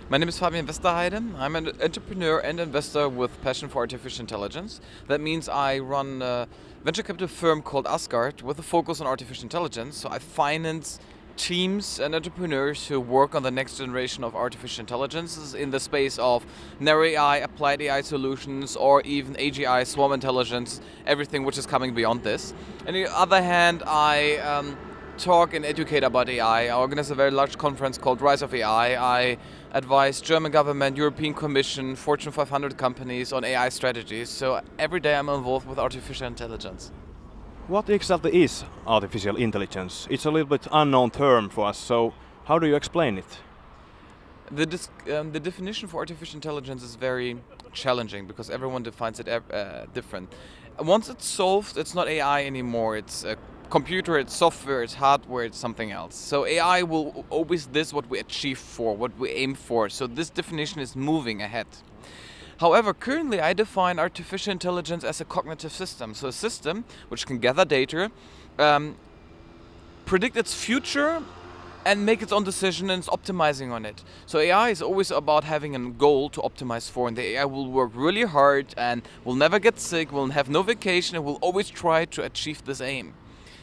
My name is Fabian Westerheide. I'm an entrepreneur and investor with passion for artificial intelligence. That means I run a venture capital firm called Asgard with a focus on artificial intelligence. So I finance teams and entrepreneurs who work on the next generation of artificial intelligence in the space of narrow AI, applied AI solutions, or even AGI, swarm intelligence, everything which is coming beyond this. On the other hand, I talk and educate about AI. I organize a very large conference called Rise of AI. I advise German government, European Commission, Fortune 500 companies on AI strategies. So every day I'm involved with artificial intelligence. What exactly is artificial intelligence? It's a little bit unknown term for us, so how do you explain it? The definition for artificial intelligence is very challenging because everyone defines it different. Once it's solved, it's not AI anymore. It's a computer, it's software, it's hardware, it's something else. So AI will always this what we achieve for, what we aim for. So this definition is moving ahead. However, currently I define artificial intelligence as a cognitive system. So a system which can gather data, predict its future, and make its own decision and is optimizing on it. So AI is always about having a goal to optimize for, and the AI will work really hard and will never get sick, will have no vacation, and will always try to achieve this aim.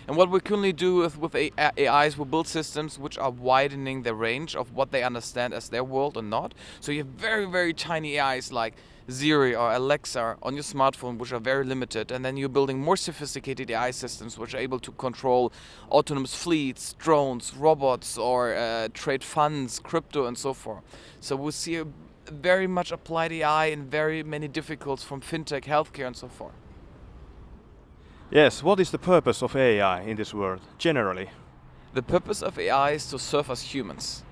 And what we currently do with AIs, we build systems which are widening the range of what they understand as their world or not. So you have very, very tiny AIs like Siri or Alexa on your smartphone, which are very limited. And then you're building more sophisticated AI systems which are able to control autonomous fleets, drones, robots, or trade funds, crypto, and so forth. So we see a very much applied AI in very many difficulties from fintech, healthcare, and so forth. Yes, what is the purpose of AI in this world, generally? The purpose of AI is to serve us humans.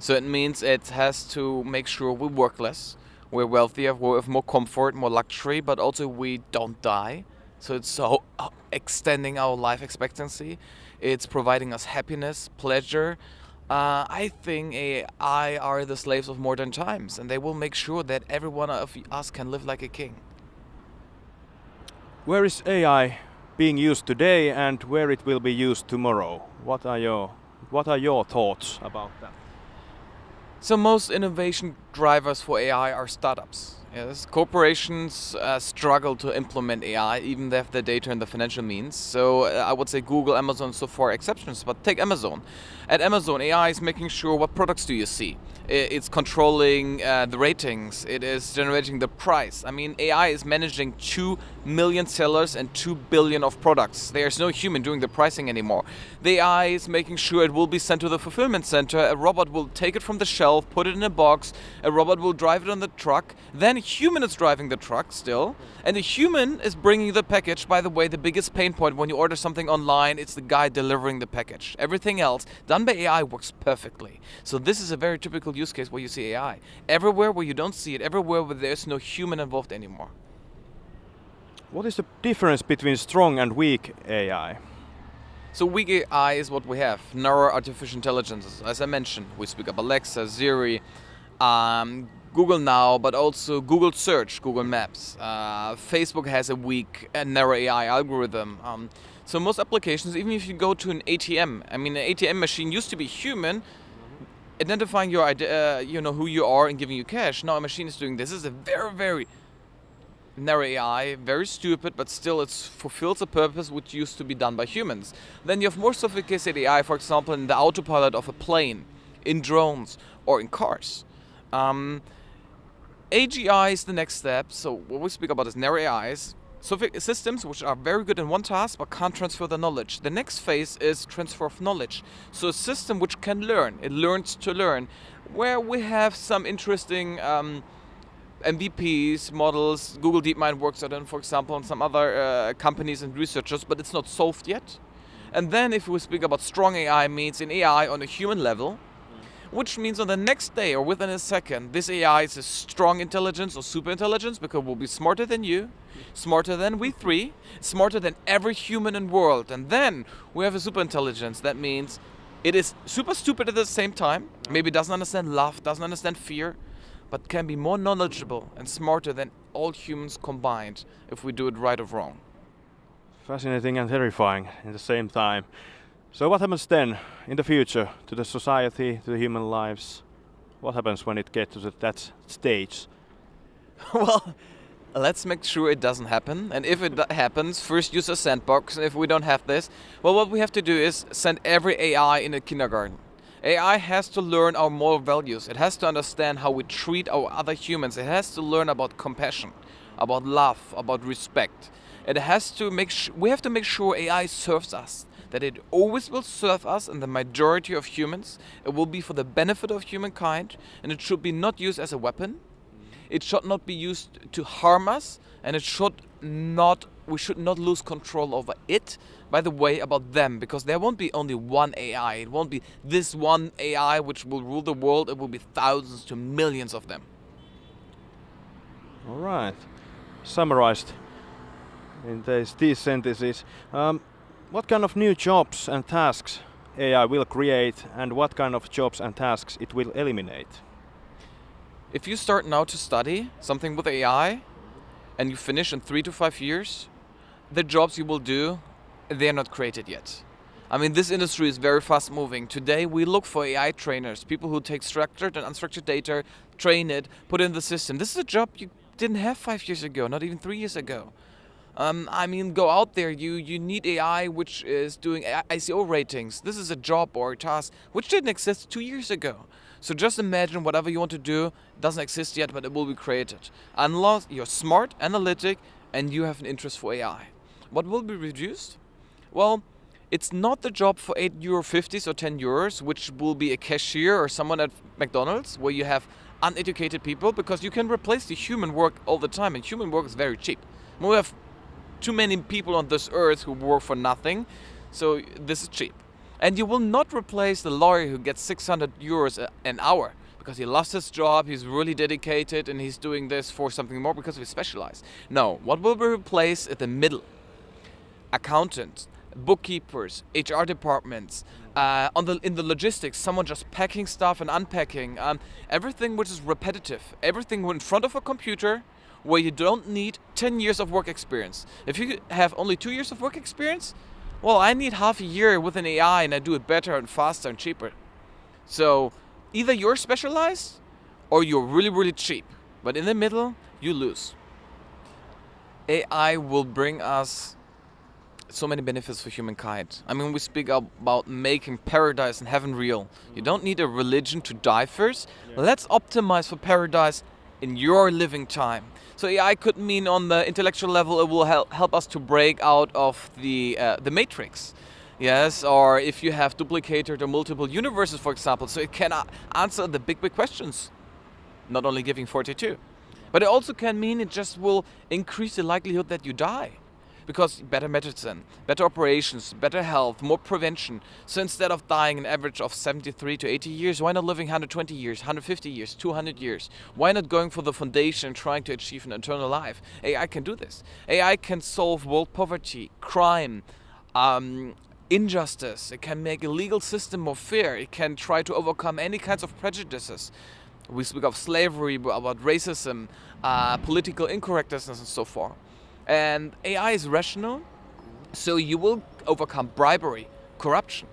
So it means it has to make sure we work less, we're wealthier, we have more comfort, more luxury, but also we don't die. So it's so extending our life expectancy. It's providing us happiness, pleasure. I think AI are the slaves of modern times, and they will make sure that every one of us can live like a king. Where is AI being used today and where it will be used tomorrow? What are your thoughts about that? So most innovation drivers for AI are startups. Yes, corporations struggle to implement AI, even they have the data and the financial means. So I would say Google, Amazon, so far exceptions. But take Amazon. At Amazon, AI is making sure what products do you see. It's controlling the ratings. It is generating the price. I mean, AI is managing 2 million sellers and 2 billion of products. There's no human doing the pricing anymore. The AI is making sure it will be sent to the fulfillment center. A robot will take it from the shelf, put it in a box. A robot will drive it on the truck. Then a human is driving the truck still. And the human is bringing the package. By the way, the biggest pain point when you order something online, it's the guy delivering the package. Everything else done by AI works perfectly. So this is a very typical use case where you see AI. Everywhere where you don't see it, everywhere where there's no human involved anymore. What is the difference between strong and weak AI? So weak AI is what we have. Narrow artificial intelligence. As I mentioned, we speak of Alexa, Siri, Google Now, but also Google Search, Google Maps. Facebook has a weak narrow AI algorithm. So most applications, even if you go to an ATM, I mean, an ATM machine used to be human, identifying your who you are and giving you cash. Now a machine is doing this. This is a very, very narrow AI, very stupid, but still it fulfills a purpose which used to be done by humans. Then you have more sophisticated AI, for example, in the autopilot of a plane, in drones, or in cars. AGI is the next step. So what we speak about is narrow AIs, systems which are very good in one task but can't transfer the knowledge. The next phase is transfer of knowledge. So a system which can learn, it learns to learn, where we have some interesting MVPs, models. Google DeepMind works on them, for example, and some other companies and researchers, but it's not solved yet. And then if we speak about strong AI, means an AI on a human level, which means on the next day or within a second, this AI is a strong intelligence or super intelligence because it will be smarter than you, smarter than we three, smarter than every human in the world. And then we have a super intelligence. That means it is super stupid at the same time, maybe doesn't understand love, doesn't understand fear, but can be more knowledgeable and smarter than all humans combined if we do it right or wrong. Fascinating and terrifying at the same time. So what happens then in the future to the society, to the human lives? What happens when it gets to that stage? Well, let's make sure it doesn't happen. And if it happens, first use a sandbox. And if we don't have this, well, what we have to do is send every AI in a kindergarten. AI has to learn our moral values. It has to understand how we treat our other humans. It has to learn about compassion, about love, about respect. It has to we have to make sure AI serves us, that it always will serve us and the majority of humans. It will be for the benefit of humankind, and it should be not used as a weapon. It should not be used to harm us, and we should not lose control over it. By the way, about them, because there won't be only one AI. It won't be this one AI which will rule the world. It will be thousands to millions of them. All right. Summarized in these sentences. What kind of new jobs and tasks AI will create, and what kind of jobs and tasks it will eliminate? If you start now to study something with AI and you finish in 3 to 5 years, the jobs you will do, they're not created yet. I mean, this industry is very fast moving. Today we look for AI trainers, people who take structured and unstructured data, train it, put it in the system. This is a job you didn't have 5 years ago, not even 3 years ago. I mean, go out there, you need AI which is doing ICO ratings. This is a job or a task which didn't exist 2 years ago. So just imagine whatever you want to do doesn't exist yet, but it will be created. Unless you're smart, analytic, and you have an interest for AI. What will be reduced? Well, it's not the job for €8.50 or €10, which will be a cashier or someone at McDonald's, where you have uneducated people, because you can replace the human work all the time, and human work is very cheap. We have too many people on this earth who work for nothing, so this is cheap. And you will not replace the lawyer who gets €600 an hour because he loves his job, he's really dedicated, and he's doing this for something more because he's specialized. No, what will be replaced at the middle? Accountants, bookkeepers, HR departments, in the logistics, someone just packing stuff and unpacking, everything which is repetitive, everything in front of a computer where you don't need 10 years of work experience. If you have only 2 years of work experience, well, I need half a year with an AI and I do it better and faster and cheaper. So either you're specialized or you're really, really cheap. But in the middle, you lose. AI will bring us so many benefits for humankind. I mean, we speak about making paradise and heaven real. You don't need a religion to die first. Yeah. Let's optimize for paradise in your living time. So AI could mean on the intellectual level, it will help us to break out of the matrix. Yes, or if you have duplicated or multiple universes, for example, so it can answer the big questions, not only giving 42. But it also can mean it just will increase the likelihood that you die. Because better medicine, better operations, better health, more prevention. So instead of dying an average of 73 to 80 years, why not living 120 years, 150 years, 200 years? Why not going for the foundation and trying to achieve an eternal life? AI can do this. AI can solve world poverty, crime, injustice. It can make a legal system more fair. It can try to overcome any kinds of prejudices. We speak of slavery, about racism, political incorrectness and so forth. And AI is rational, so you will overcome bribery, corruption.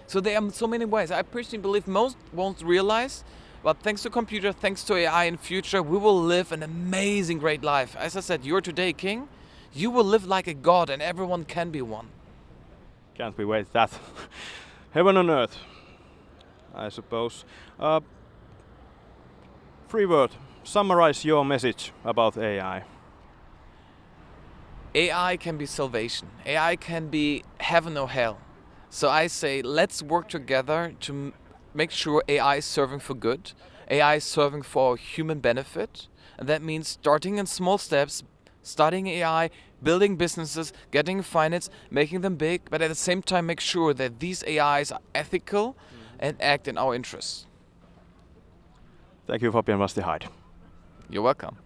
So there are so many ways. I personally believe most won't realize, but thanks to computer, thanks to AI in future, we will live an amazing, great life. As I said, you're today king. You will live like a god, and everyone can be one. Can't we wait that? Heaven on earth, I suppose. Free word. Summarize your message about AI. AI can be salvation. AI can be heaven or hell. So I say, let's work together to make sure AI is serving for good. AI is serving for human benefit. And that means starting in small steps, studying AI, building businesses, getting finance, making them big, but at the same time make sure that these AIs are ethical and act in our interests. Thank you, Fabian Westerheide. You're welcome.